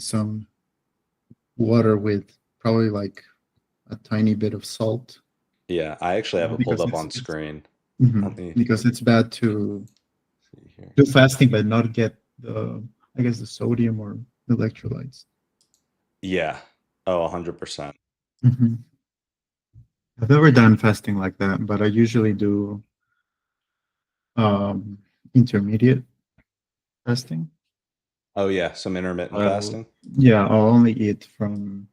some water with probably like a tiny bit of salt. Yeah, I actually have it pulled Because up on screen. Let me because it's bad to see here. do fasting but not get the, I guess, the sodium or electrolytes. Yeah. Oh, 100%. Mhm. I've never done fasting like that, but I usually do um, intermediate fasting. Oh, yeah, some intermittent I'll, fasting. yeah, I'll only eat from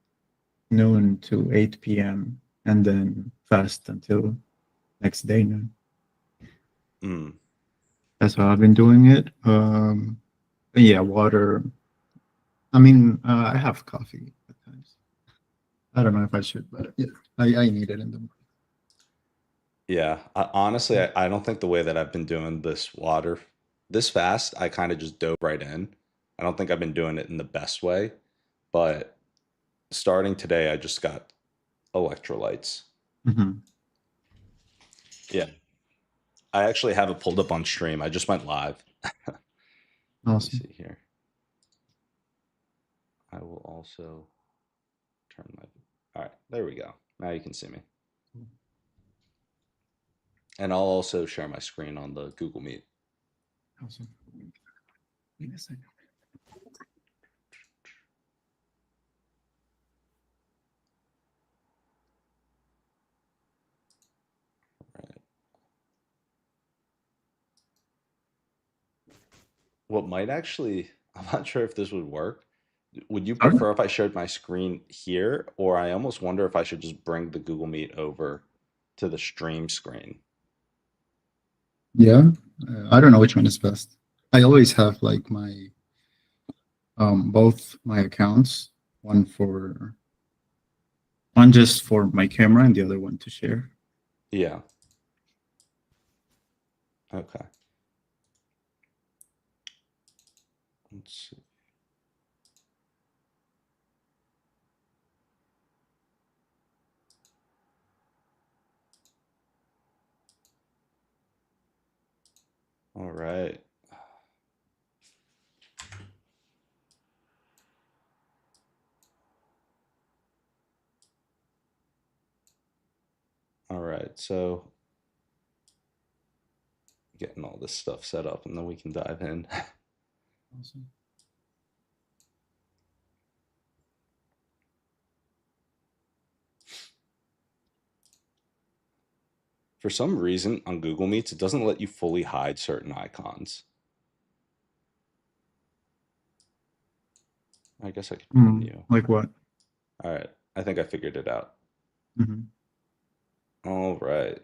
noon to 8 p.m. and then fast until next day noon. Mm. That's how I've been doing it. Yeah, water. I mean, I have coffee at times. I don't know if I should, but yeah, I need it in the morning. Yeah, honestly, I don't think the way that I've been doing this fast, I kind of just dove right in. I don't think I've been doing it in the best way, but starting today, I just got electrolytes. Hmm. Yeah, I actually have it pulled up on stream. I just went live. Let me Awesome. see here. I will also turn my. All right, there we go. Now you can see me. And I'll also share my screen on the Google Meet. Awesome. Wait a second. Right. What might actually, I'm not sure if this would work. Would you Sorry? prefer if I shared my screen here, or I almost wonder if I should just bring the Google Meet over to the stream screen? Yeah, I don't know which one is best. I always have like my both my accounts, one for one just for my camera and the other one to share. Yeah. Okay. Let's see. All right. All right. So getting all this stuff set up and then we can dive in. Awesome. For some reason on Google Meets, it doesn't let you fully hide certain icons. I guess I could pin you. Like what? All right. I think I figured it out. Hmm. All right.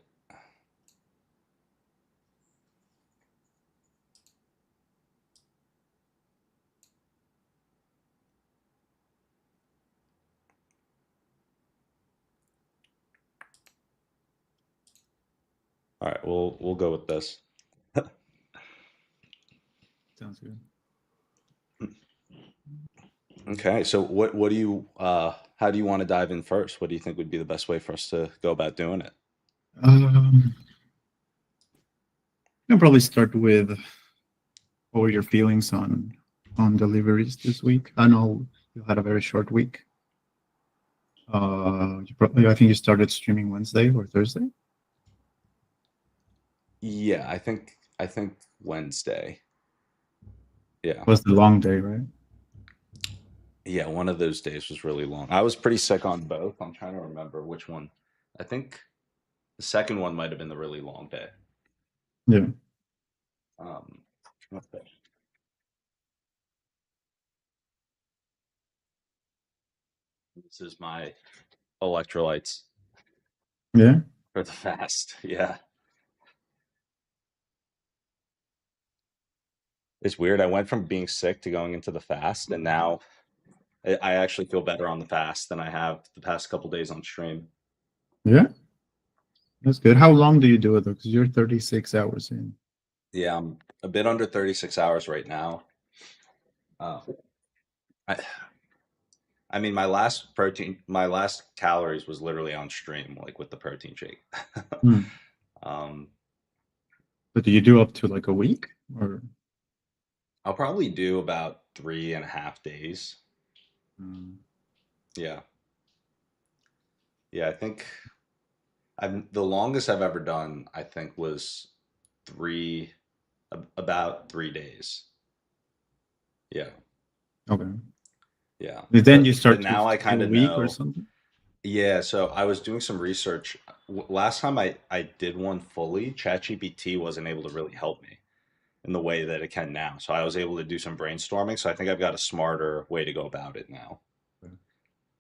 All right. We'll go with this. Sounds good. Okay, so what do you how do you want to dive in first? What do you think would be the best way for us to go about doing it? Um, I'll probably start with what were your feelings on deliveries this week? I know you had a very short week. I think you started streaming Wednesday or Thursday. Yeah, I think Wednesday. Yeah. It was the long day, right? Yeah, one of those days was really long. I was pretty sick on both. I'm trying to remember which one. I think the second one might have been the really long day. Yeah. Um, okay. This is my electrolytes Yeah. for the fast. Yeah. It's weird. I went from being sick to going into the fast, and now I actually feel better on the fast than I have the past couple days on stream. Yeah. That's good. How long do you do it though? Because you're 36 hours in. Yeah, I'm a bit under 36 hours right now. Uh, I, I mean, my last calories was literally on stream, like with the protein shake. Hmm. um, But do you do up to like a week or? I'll probably do about 3.5 days. Mm. Yeah. Yeah, I think the longest I've ever done, I think, was three about 3 days. Yeah. Okay. Yeah. Then you But start now I to kind a of week or know. something? Yeah, so I was doing some research. Last time I did one fully, ChatGPT wasn't able to really help me in the way that it can now. So I was able to do some brainstorming. So I think I've got a smarter way to go about it now.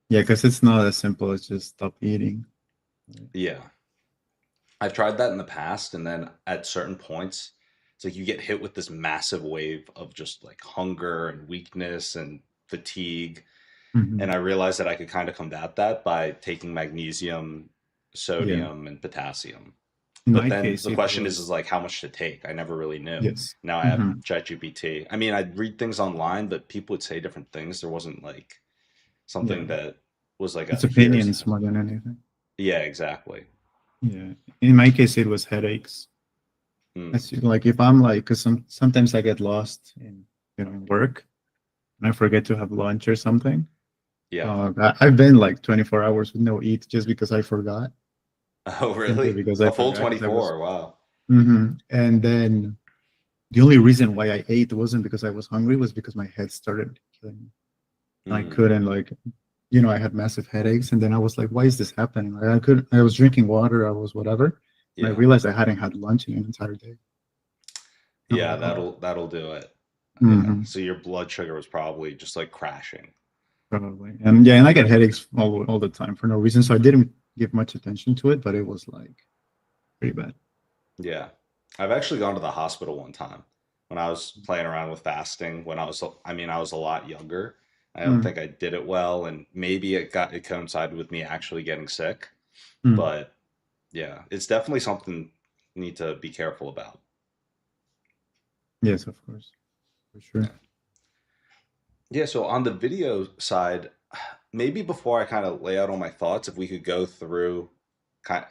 Yeah, because it's not as simple as just stop eating. Right. Yeah. I've tried that in the past, and then at certain points, it's like you get hit with this massive wave of just like hunger and weakness and fatigue. And Mhm. I realized that I could kind of combat that by taking magnesium, Yeah. sodium, and potassium. In But my then case, the it question is was like how much to take. I never really knew. yes. Now I have Hmm. ChatGPT. I mean, I'd read things online, but people would say different things. There wasn't like Yeah. something that was like It's a here's. opinions more than anything. Yeah, exactly. Yeah. In my case, it was headaches. Mm, As you, like if I'm like, because sometimes I get lost in in work and I forget to have lunch or something. yeah. I've been like 24 hours with no eat just because I forgot. Oh, Simply really? because I A full forgot because I was. 24. Wow. And then the only reason why I ate wasn't because I was hungry, was because my head started killing me. And I Mm, couldn't like, I had massive headaches, and then I was like, why is this happening? Like I was drinking water, I was whatever, and I yeah. realized I hadn't had lunch in an entire day. I was Yeah, like, oh, that'll do it. Yeah. hmm So your blood sugar was probably just like crashing. probably. And yeah, and I get headaches all the time for no reason, so I didn't give much attention to it, but it was like pretty bad. Yeah. I've actually gone to the hospital one time when I was playing around with fasting when I mean, I was a lot younger. I don't Mm, think I did it well, and maybe it coincided with me actually getting sick. mm. But yeah, it's definitely something you need to be careful about. Yes, of course, for sure. Yeah. Yeah, so on the video side, maybe before I kind of lay out all my thoughts, if we could go through kind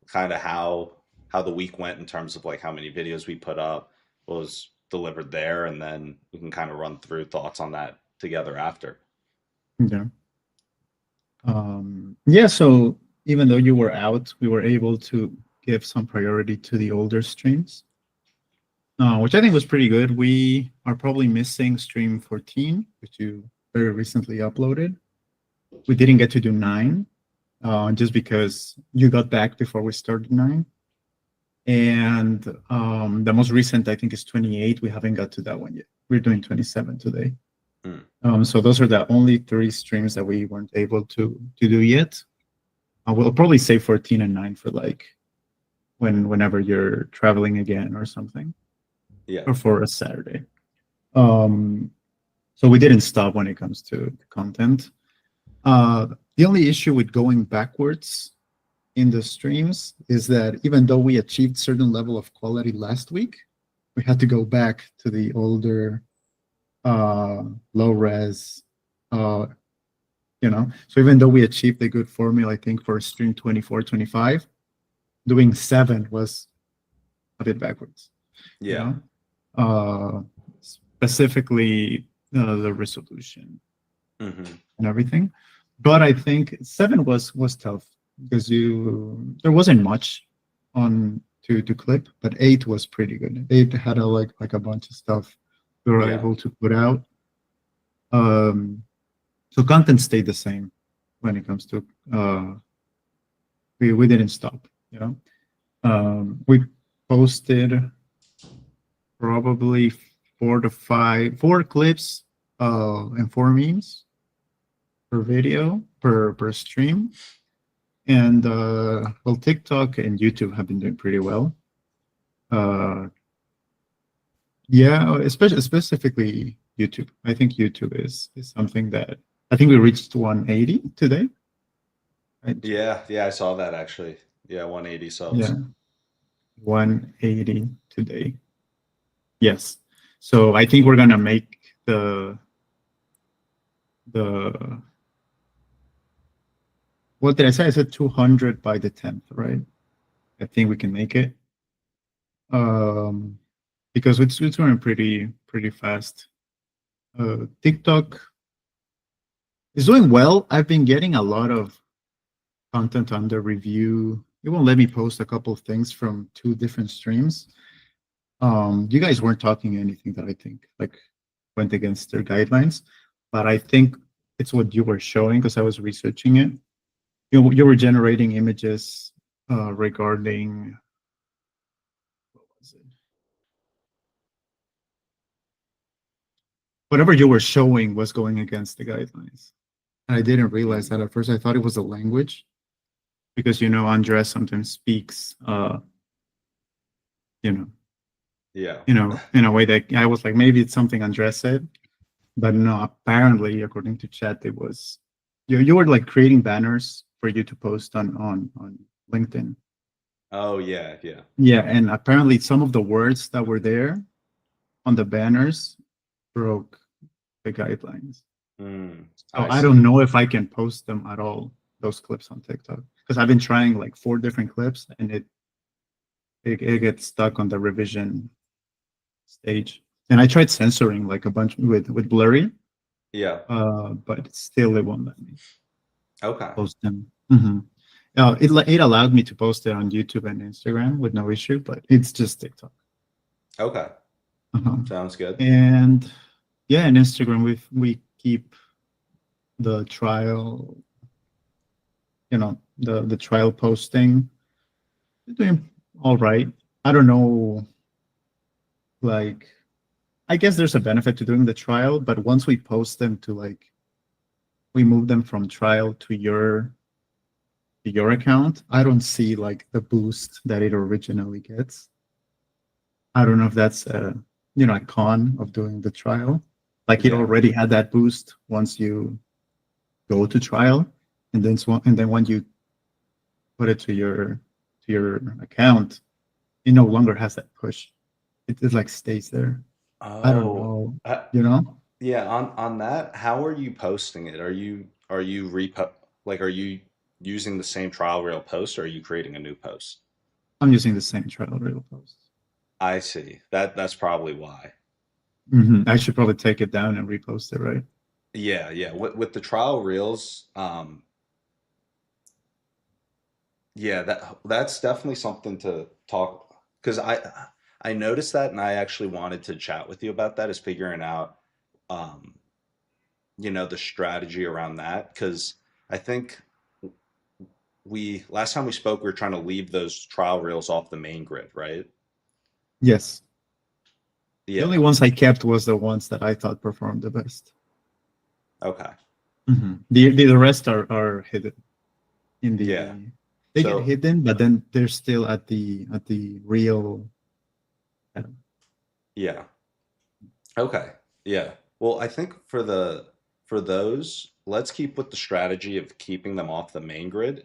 kind of how the week went in terms of like how many videos we put up, what was delivered there, and then we can kind of run through thoughts on that together after. Yeah. Yeah, so even though you were out, we were able to give some priority to the older streams, which I think was pretty good. We are probably missing stream 14, which you very recently uploaded. We didn't get to do 9, just because you got back before we started 9. And the most recent, I think, is 28. We haven't got to that one yet. We're doing 27 today. Hmm. So those are the only 3 streams that we weren't able to do yet. We'll probably say 14 and 9 for like whenever you're traveling again or something, Yeah. or for a Saturday. Um, so we didn't stop when it comes to content. The only issue with going backwards in the streams is that even though we achieved certain level of quality last week, we had to go back to the older low res. Uh, so even though we achieved a good formula, I think for stream 24, 25, doing 7 was a bit backwards. you Yeah. know, uh, Specifically the resolution Hmm. and everything. But I think 7 was tough because there wasn't much on to clip, but 8 was pretty good. 8 had like a bunch of stuff we were Yeah. able to put out. Um, so content stayed the same when it comes to we didn't stop. We posted probably 4 clips and 4 memes per video per stream. And well, TikTok and YouTube have been doing pretty well. uh yeah, especially specifically YouTube. I think YouTube is something that I think we reached 180 today, right? Yeah. Yeah. I saw that actually. Yeah. 180 subs. Yeah, 180 today. Yes. So I think we're gonna make the what did I say? I said 200 by the 10th, right? I think we can make it. Um, because it's going pretty fast. TikTok, It's doing well. I've been getting a lot of content under review. It won't let me post a couple of things from two different streams. You guys weren't talking anything that I think like went against their guidelines, but I think it's what you were showing because I was researching it. You were generating images regarding what was it? Whatever you were showing was going against the guidelines. And I didn't realize that at first. I thought it was a language because Andres sometimes speaks you know, Yeah. in a way that I was like, maybe it's something Andres said, but no, apparently, according to chat, it was you were like creating banners for you to post on LinkedIn. Oh yeah, yeah. Yeah, and apparently some of the words that were there on the banners broke the guidelines. So I I don't see. know if I can post them at all, those clips on TikTok, because I've been trying like 4 different clips and it gets stuck on the revision stage. And I tried censoring like a bunch with blurry, Yeah. but still it won't let me Okay. post them. It allowed me to post it on YouTube and Instagram with no issue, but it's just TikTok. Okay. Uh-huh. Sounds good. And yeah, and Instagram we keep the trial, the trial posting. It's doing all right. I don't know, like I guess there's a benefit to doing the trial, but once we post them to like we move them from trial to your account, I don't see like the boost that it originally gets. I don't know if that's a con of doing the trial. Like it Yeah. already had that boost once you go to trial, and then when you put it to your account, it no longer has that push. It like stays there. I don't Oh, know, you know. yeah. On that, how are you posting it? Are you are you using the same trial reel post, or are you creating a new post? I'm using the same trial reel post. I see. That's probably why. I should probably take it down and repost it, right? Yeah, yeah. With the trial reels, yeah, that's definitely something to talk because I noticed that and I actually wanted to chat with you about that is figuring out um the strategy around that because I think we last time we spoke we were trying to leave those trial reels off the main grid, right? Yes. The only Yeah. ones I kept was the ones that I thought performed the best. Okay. The rest are hidden in Yeah. the. They get So, hidden, but then they're still at the real. yeah. Okay. Yeah. Well, I think for those, let's keep with the strategy of keeping them off the main grid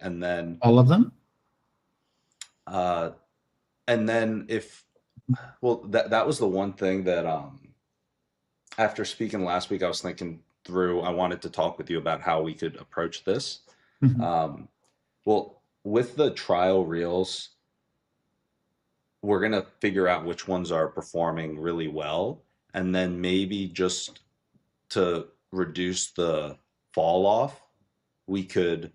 All of them. uh and then if well that was the one thing that after speaking last week I was thinking through. I wanted to talk with you about how we could approach this. Mhm. Um well, with the trial reels, we're going to figure out which ones are performing really well and then maybe just to reduce the fall off, we could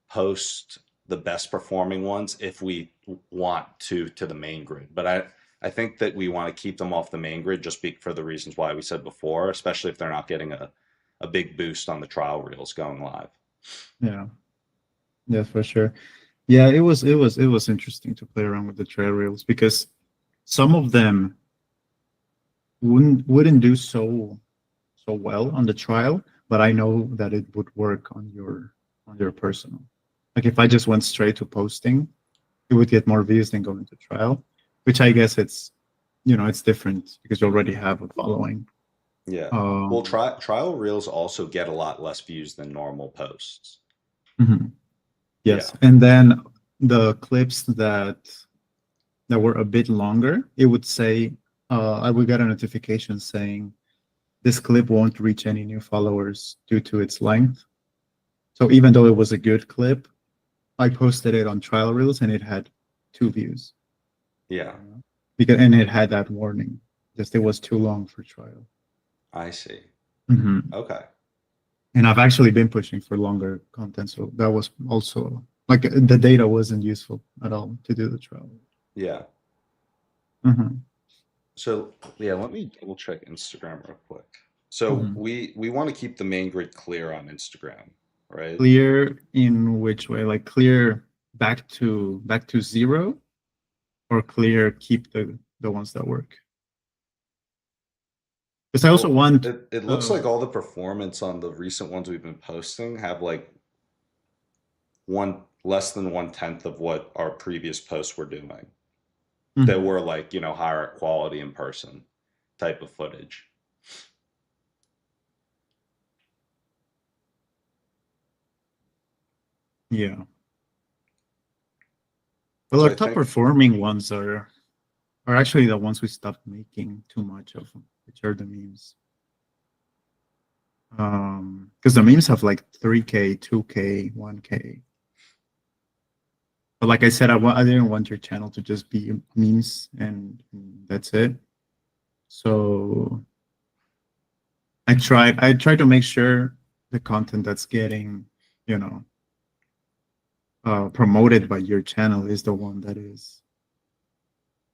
post the best performing ones if we want to the main grid. But I think that we want to keep them off the main grid just for the reasons why we said before, especially if they're not getting a big boost on the trial reels going live. Yeah. Yes, for sure. Yeah, it was interesting to play around with the trail reels because some of them wouldn't do so well on the trial, but I know that it would work on your personal. Like if I just went straight to posting, it would get more views than going to trial, which I guess it's different because you already have a following. Yeah. Well, Um, trial reels also get a lot less views than normal posts. mhm, yes, Yeah. and then the clips that were a bit longer, it would say I would get a notification saying this clip won't reach any new followers due to its length. So even though it was a good clip, I posted it on trial reels and it had 2 views. Yeah. And it had that warning, just it was too long for trial. I see. Mhm. Okay. And I've actually been pushing for longer content, so that was also like the data wasn't useful at all to do the trial. Yeah. Mhm. So yeah, let me double check Instagram real quick. So Mhm. we want to keep the main grid clear on Instagram, right? Clear in which way? Like clear back to zero, or clear keep the ones that work? Because I also Well, want. it looks like all the performance on the recent ones we've been posting have like one less than 1/10 of what our previous posts were doing. That Mhm. were like, higher quality in person type of footage. Yeah. Well, So our I top think, performing ones are actually the ones we stopped making too much of, which are the memes. Because the memes have like 3K, 2K, 1K. But like I said, I didn't want your channel to just be memes and that's it. So I tried to make sure the content that's getting, you know, promoted by your channel is the one that is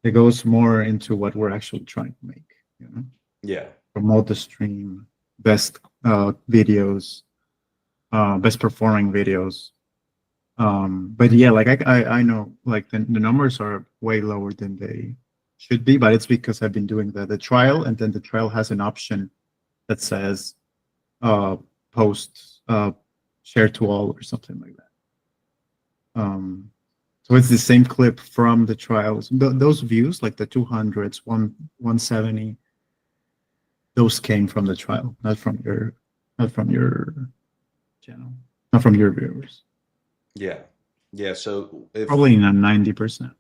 it goes more into what we're actually trying to make, you know, yeah, promote the stream, best videos, best performing videos. But yeah, like I know like the numbers are way lower than they should be, but it's because I've been doing the trial, and then the trial has an option that says uh post share to all or something like that. So it's the same clip from the trials. Those views, like the 200s, 170, those came from the trial, not from your channel, not from your viewers. yeah, yeah. So if Probably in a 90%.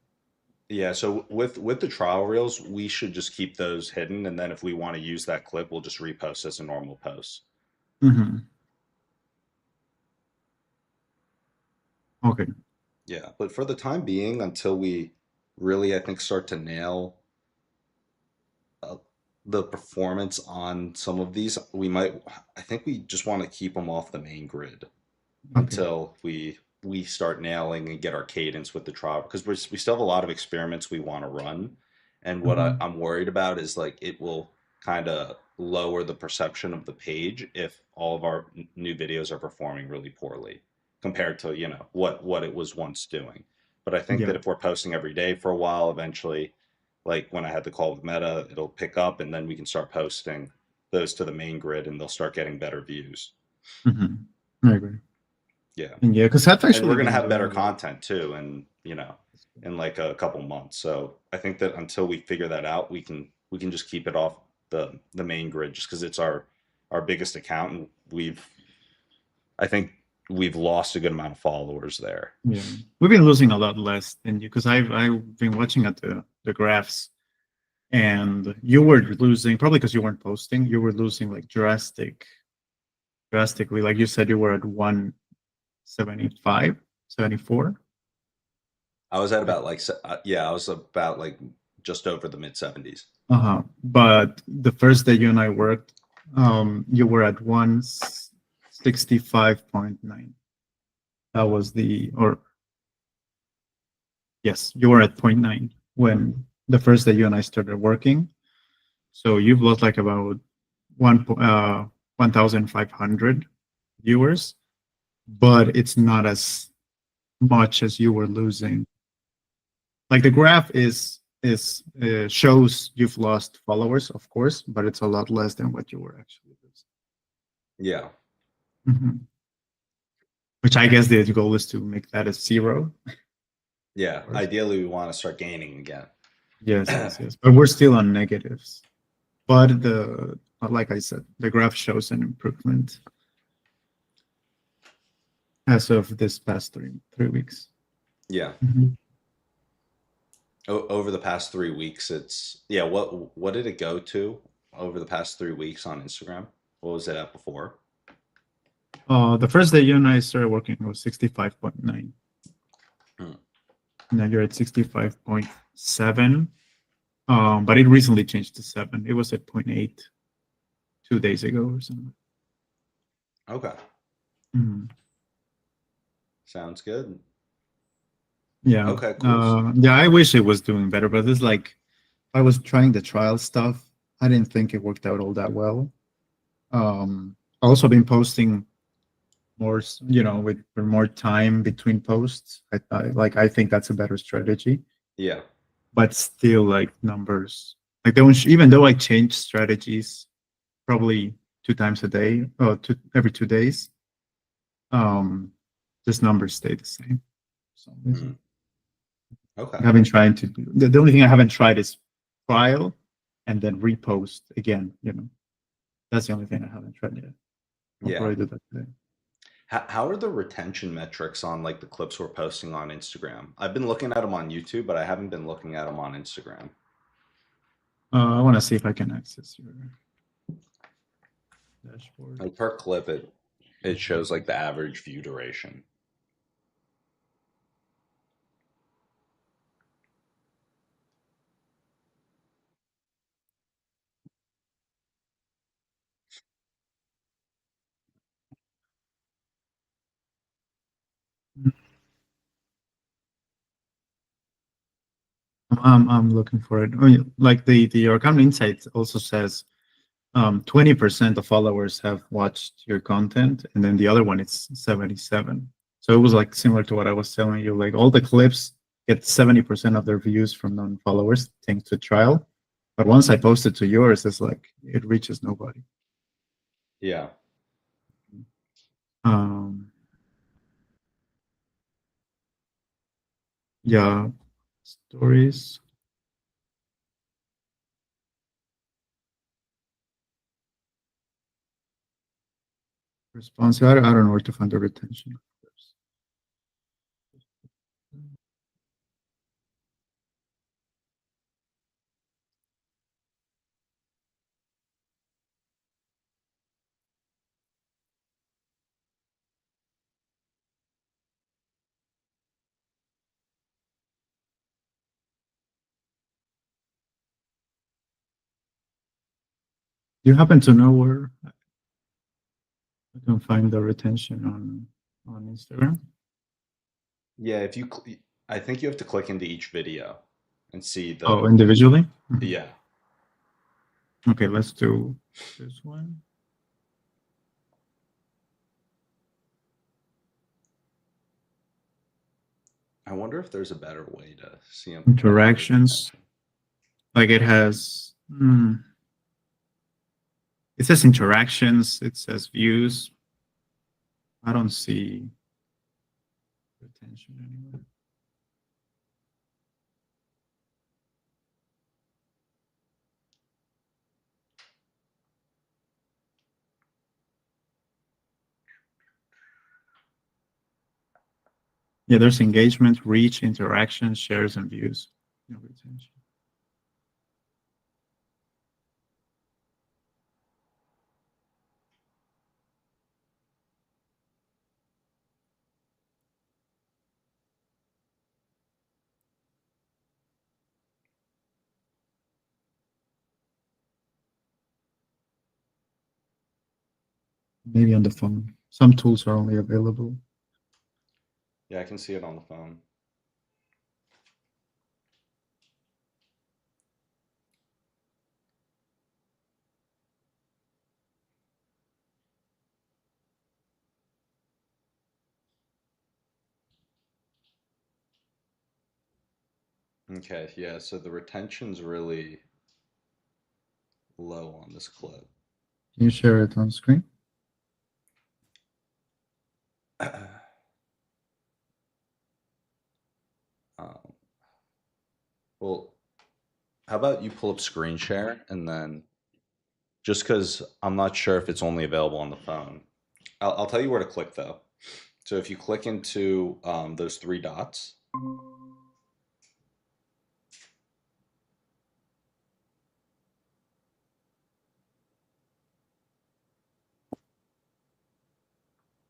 yeah, so with the trial reels, we should just keep those hidden, and then if we want to use that clip, we'll just repost as a normal post. Hmm. Okay. Yeah, but for the time being, until we really, I think, start to nail uh, the performance on some of these, I think we just want to keep them off the main grid Okay. until we start nailing and get our cadence with the trial because we still have a lot of experiments we want to run, and what Hmm. I'm worried about is like it will kind of lower the perception of the page if all of our new videos are performing really poorly compared to what it was once doing. But I think Yeah. that if we're posting every day for a while, eventually, like when I had the call with Meta, it'll pick up, and then we can start posting those to the main grid, and they'll start getting better views. Hmm. I agree. Yeah. And yeah, because I've And actually we're going to been have better doing that. content too, and in like a couple months. So I think that until we figure that out, we can just keep it off the main grid just because it's our biggest account, and I think we've lost a good amount of followers there. Yeah, we've been losing a lot less than you because I've been watching at the graphs, and you were losing probably because you weren't posting. You were losing like drastically. Like you said, you were at 175, 74. I was at about like yeah, I was about like just over the mid 70s. Uh-huh. But the first day you and I worked, you were at 165.9. That was or yes, you were at point 0.9 when the first day you and I started working. So you've lost like about 1,500 viewers, but it's not as much as you were losing. Like the graph is shows you've lost followers, of course, but it's a lot less than what you were actually Yeah. losing. Mhm. Which I guess the goal is to make that a zero. Yeah. Of course. Ideally, we want to start gaining again. Yes, yes, yes. But we're still on negatives. But like I said, the graph shows an improvement as of this past three weeks. Yeah. Mhm. Over the past 3 weeks, it's yeah. What did it go to over the past 3 weeks on Instagram? What was it at before? The first day you and I started working was 65.9. Hmm. Now you're at 65.7. But it recently changed to 7. It was at point 0.8 2 days ago or something. Okay. Mhm. Sounds good. Yeah. Okay, cool. Yeah, I wish it was doing better, but it's like I was trying the trial stuff. I didn't think it worked out all that well. I also been posting more, with more time between posts. I think that's a better strategy. Yeah. But still, like numbers, like they don't even though I change strategies probably 2 times a day, or every 2 days, um, this numbers stay the same. For some Mm. reason. I Okay. haven't tried to do the only thing I haven't tried is trial and then repost again. That's the only thing I haven't tried yet. I'll Yeah. probably do that today. How are the retention metrics on like the clips we're posting on Instagram? I've been looking at them on YouTube, but I haven't been looking at them on Instagram. I want to see if I can access your dashboard. Like per clip, it shows like the average view duration. I'm looking for it. Oh, yeah, like the account insight also says 20% of followers have watched your content, and then the other one it's 77. So it was like similar to what I was telling you. Like all the clips get 70% of their views from non-followers thanks to trial. But once I post it to yours, it's like it reaches nobody. Yeah. Um, yeah, stories, response. I don't know where to find the retention. Do you happen to know where I can find the retention on Instagram? Yeah, I think you have to click into each video and see Oh, the, individually? Mhm. yeah. Okay, let's do this one. I wonder if there's a better way to see the Interactions. retention. Like it has, it says interactions, it says views. I don't see retention anywhere. Yeah, there's engagement, reach, interactions, shares, and views. No retention. Maybe on the phone. Some tools are only available. Yeah, I can see it on the phone. Okay, yeah, so the retention's really low on this clip. Can you share it on screen? Um, well, how about you pull up screen share and then just because I'm not sure if it's only available on the phone, I'll tell you where to click though. So if you click into those three dots,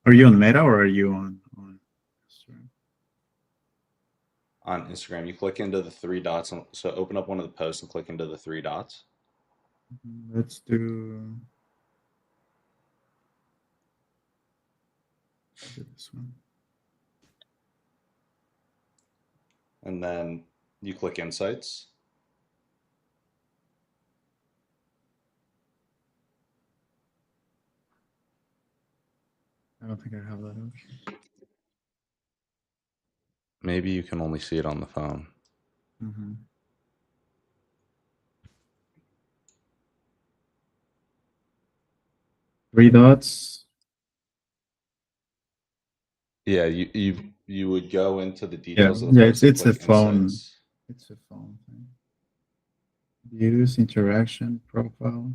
Are you on Meta or are you on Instagram? on Instagram, you click into the three dots. So open up one of the posts and click into the three dots. Let's do Do this one. And then you click Insights. I don't think I have that option. Maybe you can only see it on the phone. Mm-hmm. Three dots. Yeah, you would go into the Yeah, details of the yeah. post and It's a click phone. Insights. It's a phone thing. Views, interaction, profile.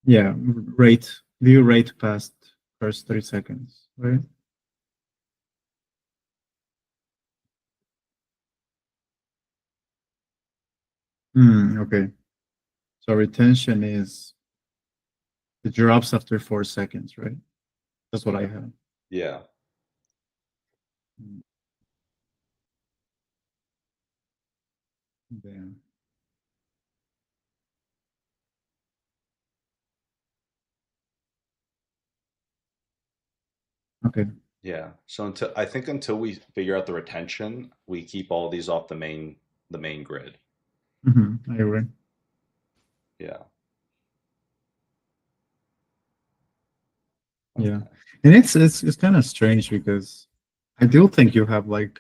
Yeah, rate. View rate past first 3 seconds, right? Okay. So retention is it drops after 4 seconds, right? That's what I have. Yeah. Mm, Damn. Okay. Yeah. So until we figure out the retention, we keep all these off the main grid. I agree. Yeah. Yeah. Okay. And it's kind of strange because I do think you have like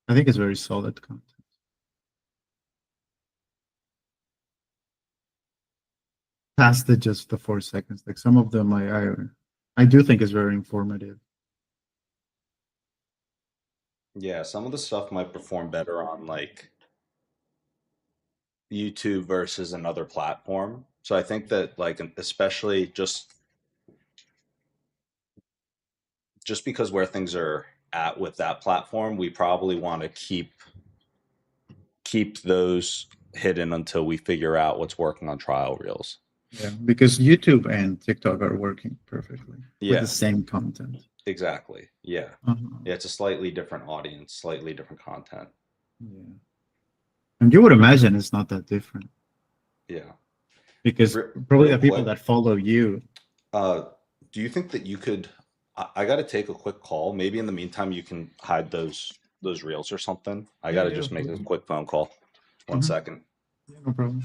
I think it's very solid content. Past just the 4 seconds. Like some of them I do think is very informative. Yeah, some of the stuff might perform better on like YouTube versus another platform. So I think that like especially just because where things are at with that platform, we probably want to keep those hidden until we figure out what's working on trial reels. Yeah, because YouTube and TikTok are working perfectly with the Yeah, same content. exactly. Yeah. Uh-huh. Yeah, it's a slightly different audience, slightly different content. Yeah. And you would imagine it's not that different Yeah. because probably Real the people quick, that follow you. uh, do you think that you could I got to take a quick call. Maybe in the meantime you can hide those reels or something. I Yeah, got to yeah, just make a absolutely. quick phone call. One Mhm. second. Yeah, no problem.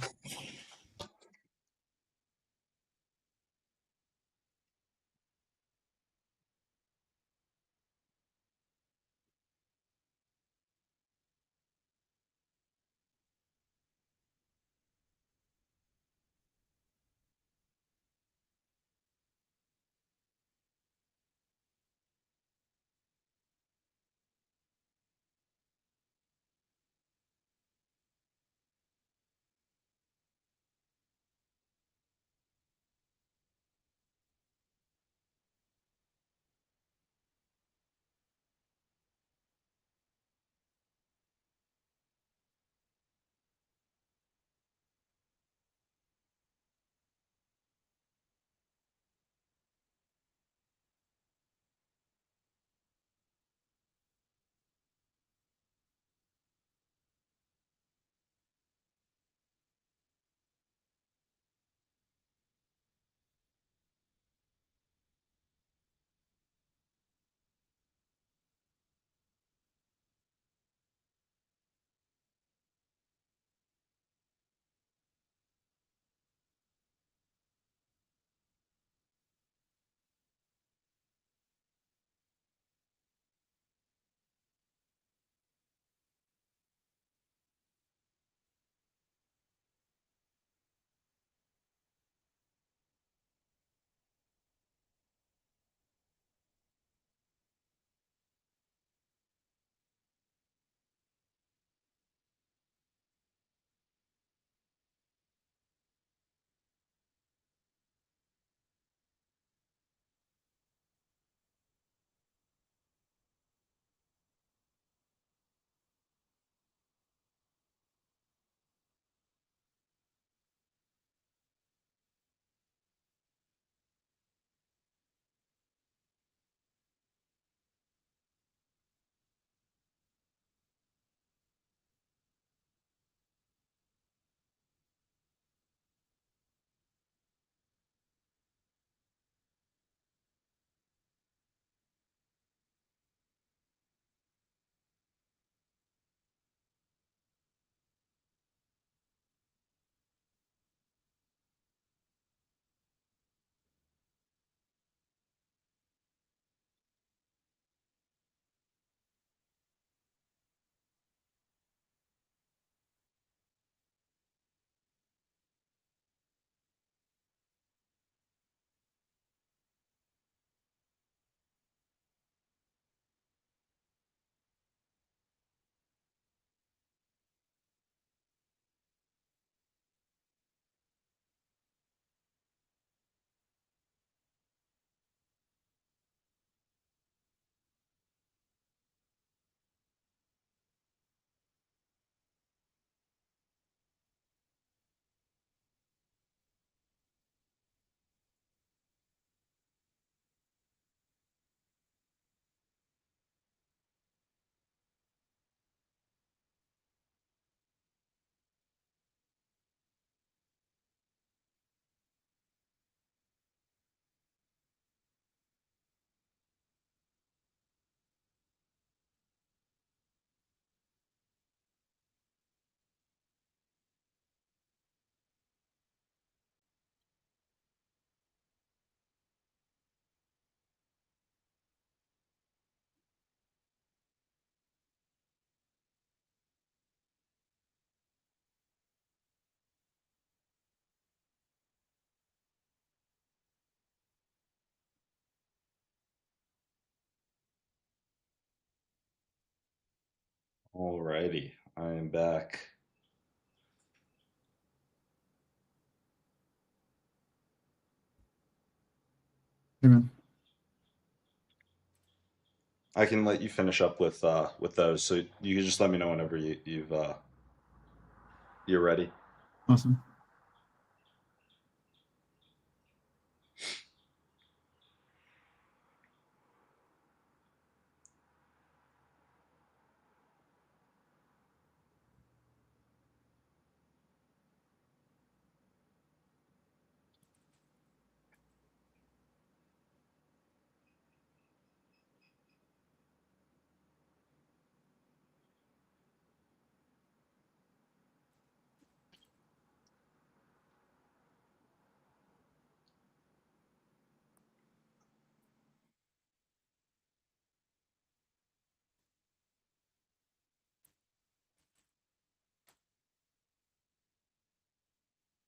Alrighty, I am back. Hey, man. I can let you finish up with those, so you can just let me know whenever you're ready. Awesome.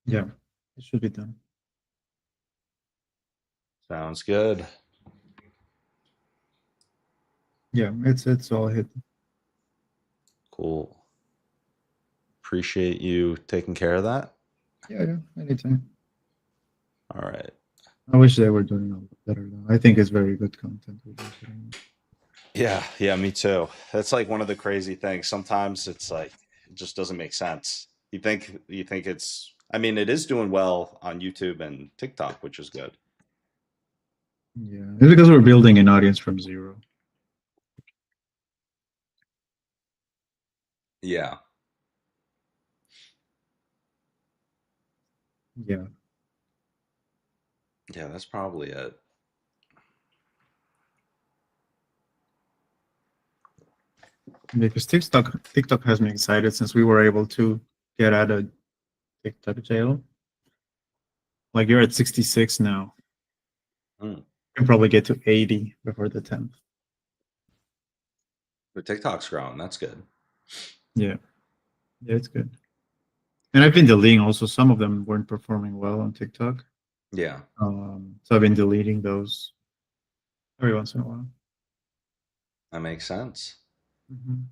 Yeah, it should be done. Sounds good. Yeah, it's all hit. Cool. Appreciate you taking care of that. Yeah, yeah, anytime. All right. I wish they were doing a lot better though. I think it's very good content we've been putting out. Yeah, yeah, me too. That's like one of the crazy things. Sometimes it's like it just doesn't make sense. You think it's I mean, it is doing well on YouTube and TikTok, which is good. Yeah, it's because we're building an audience from zero. Yeah. Yeah, Yeah, that's probably it. because TikTok has me excited since we were able to get out of TikTok jail. Like you're at 66 now. Mm. You can probably get to 80 before the 10th. But TikTok's growing. That's good. Yeah, yeah, it's good. And I've been deleting also. Some of them weren't performing well on TikTok. Yeah, So I've been deleting those every once in a while. that makes sense. Mhm.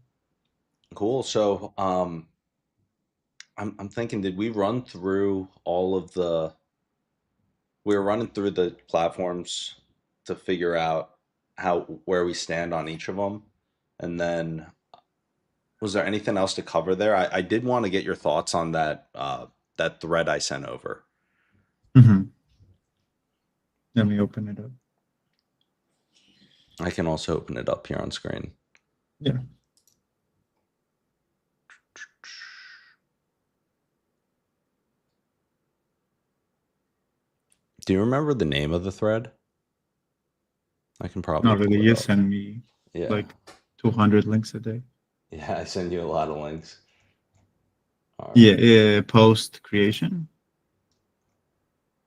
Cool. So, I'm thinking, did we run through all of the we were running through the platforms to figure out how where we stand on each of them, and then was there anything else to cover there? I did want to get your thoughts on that thread I sent over. Mhm. Let me open it up. I can also open it up here on screen. Yeah. Do you remember the name of the thread? I can probably Not really. pull it You up. send me Yeah. like 200 links a day. Yeah, I send you a lot of links. All Yeah, right. yeah. Post creation,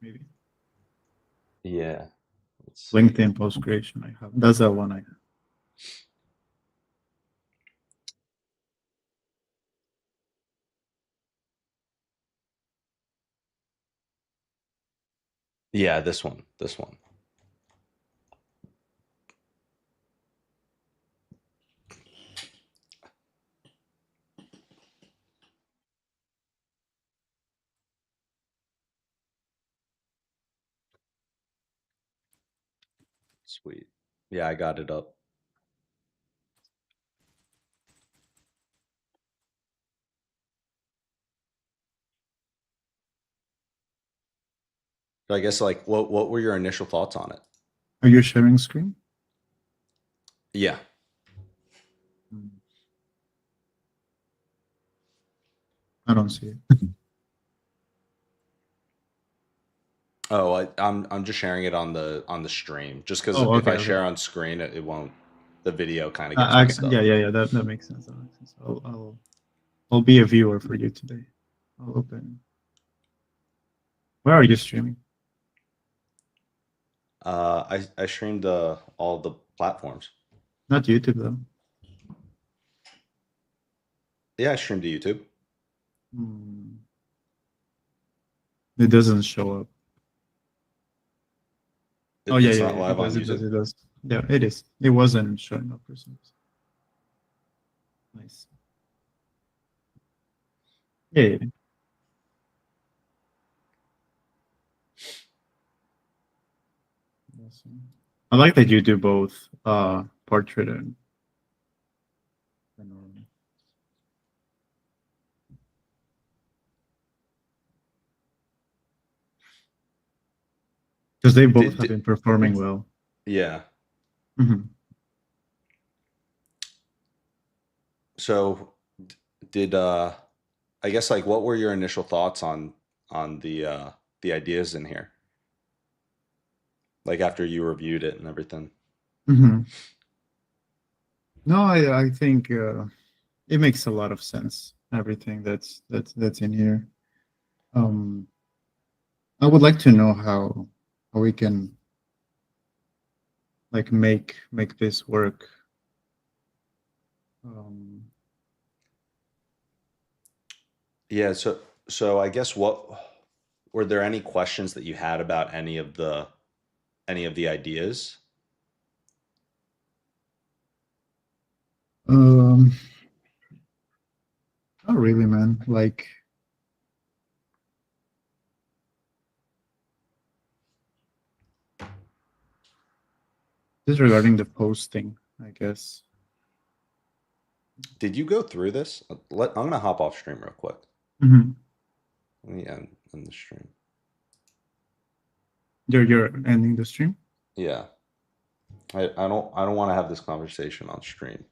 maybe. Yeah. Let's see. LinkedIn post creation. I have. That's the one I have. Yeah, this one. This one. Sweet. Yeah, I got it up. So I guess like what were your initial thoughts on it? Are you sharing screen? Yeah. Mm, I don't see it. Oh, I'm just sharing it on the stream. Just because Oh, if okay, I okay. share on screen, it won't. The video kind of gets messed Yeah, up. yeah, yeah. That makes sense. That makes sense. I'll be a viewer for you today. I'll open. Where are you streaming? I streamed all the platforms. Not YouTube though. Yeah, I streamed to YouTube. Hmm. It doesn't show up. Oh yeah, It's yeah, not yeah. It live on does. It does. YouTube. It does. Yeah, it is. It wasn't showing up for some reason. Nice. Yeah, yeah. Awesome. I like that you do both portrait and normal. Because they both have been performing well. Yeah. Mhm. So did I guess like what were your initial thoughts on the ideas in here? Like after you reviewed it and everything. Mhm. No, I think it makes a lot of sense. Everything that's in here. Um, I would like to know how we can like make this work. Um, Yeah, so I guess what were there any questions that you had about any of the ideas? um, not really, man. Like just regarding the posting, I guess. Did you go through this? I'm gonna hop off stream real quick. Mhm. Let me end the stream. You're ending the stream. Yeah. I don't want to have this conversation on stream.